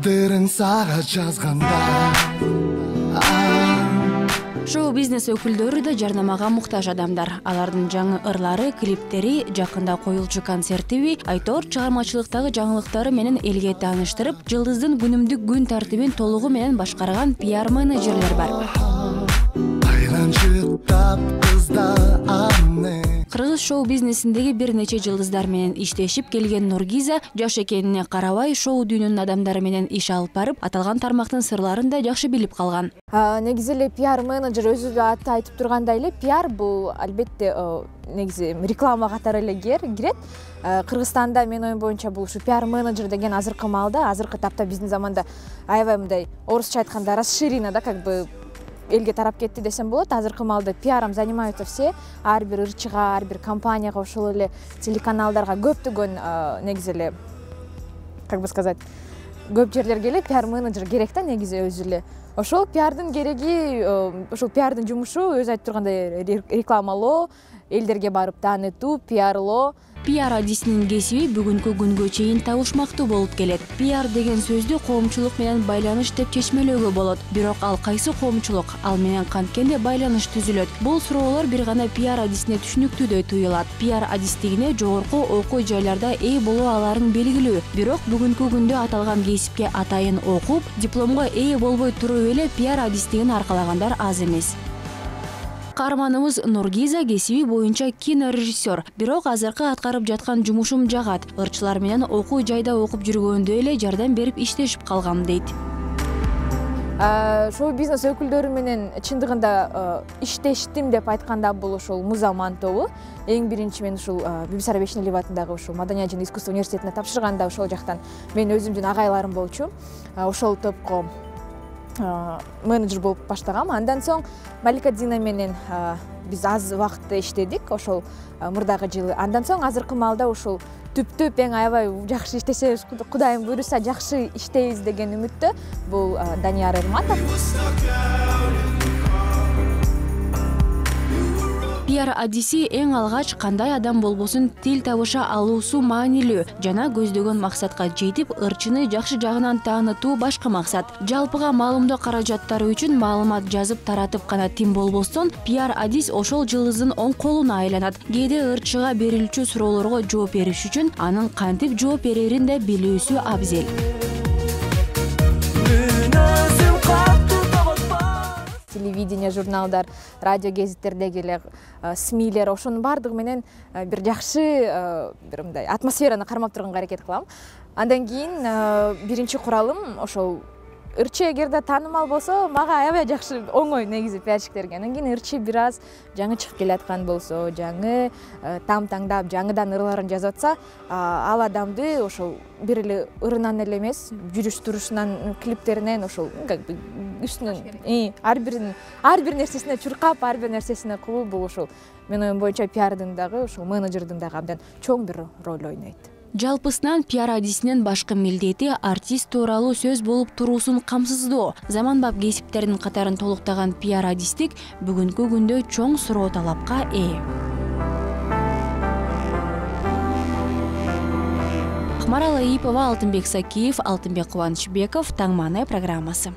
кадрын сага жазганда. Шоу-бизнес өкүлдөрү да жарнамага муктаж адамдар. Алардын жаңы ырлары, клиптери, жакында коюлчу концертиби, айтор чыгармачылыктагы жаңылыктары менен элге тааныштырып, жылдыздын күнүмдүк күн тартибин толугу менен башкарган пиар менеджерлер бар. Кыргыз шоу-бизнесиндеги бир нече жылдыздар менен иштешип келген Нургиза жаш экенине карабай шоу дүйнөнүн адамдары менен иш алып барып, аталган тармактын сырларын да жакшы билип калган. Негизи эле пиар менеджер өзү да аты айтып тургандай эле, пиар бул албетте негизи реклама катары эле кирет. Кыргызстанда мен оюм боюнча бул ушу пиар менеджер деген азыркы маалда, азыркы тапта биздин заманда аябай мындай орусча айтканда расширено да, как бы элге тарап кетти десем болот. Азыркы маалда пиаром занимаются все. Ар бир ырчыга, ар бир компанияга, ошол эле телеканалдарга көптөгөн негизи эле, как бы сказать, көп жерлерге эле пиар менеджер керек да негизи өзү эле. Ошол пиардын кереги, ошол пиардын жумушу өзү айтып тургандай рекламалоо, элдерге барып таанытуу, пиарлоо. Пиар адисинин кесиби бүгүнкү күнгө чейин табышмактуу болуп келет. Пиар деген сөздү коомчулук менен байланыш деп чечмелөөгө болот. Бирок ал кайсы коомчулук, ал менен канткенде байланыш түзүлөт? Бул суроолор бир гана пиар адисине түшүнүктүү туюлат. Пиар адистигине жогорку окуу жайларда ээ боло аларын белгилүү. Бирок бүгүнкү күндө аталган кесипке атайын окуп, дипломго ээ болбой туруп эле пиар адистигин аркалагандар аз эмес. Каарманыбыз Нургиза кесиби боюнча кинорежиссер, бирок азыркы аткарып жаткан жумушум жагат. Ырчылар менен окуу жайда окуп жүргөндө эле жардам берип иштешип калгам дейт. Шоу-бизнес өкүлдөрү менен чындыгында иштештим деп айтканда бул ошол Музаман тобу. Эң биринчи мен ушул Бибисара Бешнелиев атындагы ушул Маданият жана искусство университетине тапшырганда ошол жактан мен өзүмдүн агайларым болчу. Ошол топко менеджер болуп баштагам. Андан соң Малика Дина менен биз аз убакыт иштедик, ошол мурдагы жылы. Андан соң азыркы маалда ушул түп эң аябай жакшы иштесебиз, Кудайым буйруса жакшы иштейбиз деген үмүттө бул Данияр Эрматов. Пиар адиси эң алгач кандай адам болбосун тил табыша алуусу маанилүү. Жана көздөгөн максатка жетип, ырчыны жакшы жагынан таанытуу башка максат. Жалпыга маалымдоо каражаттары үчүн маалымат жазып таратып гана тим болбостон, пиар адис ошол жылдыздын оң колуна айланат. Кээде ырчыга берилчү суроолорго жооп бериш үчүн анын кантип жооп берерин да билүүсү абзел. Телевидение, журналдар, радио гезиттердеги эле СМИлер, ошонун баардыгы менен бир жакшы бир мындай атмосфераны кармап турганга аракет кылам. Андан кийин биринчи куралым ошол ырчы эгерде таанымал болсо, мага аябай жакшы оңой негизи пиарщиктерге. Андан кийин ырчы бир аз жаңы чыгып келаткан болсо, жаңы таңдап, жаңыдан ырларын жазып атса, ал адамды ошол бир эле ырынан эле эмес, жүрүш турушунан, клиптеринен ошол үстүнөн ар бир нерсесине чуркап, ар бир нерсесине кылуу бул ошол мен оюм боюнча пиардын дагы, ошол менеджердин дагы абдан чоң бир роль ойнойт. Жалпысынан пиар адисинин башкы милдети артист тууралуу сөз болуп туруусун камсыздоо. Заманбап кесиптердин катарын толуктаган пиар адистик бүгүнкү күндө чоң суроо талапка ээ. Акмарал Аипова, Алтынбек Сакиев, Алтынбек Кубанычбеков, Таң маанай программасы.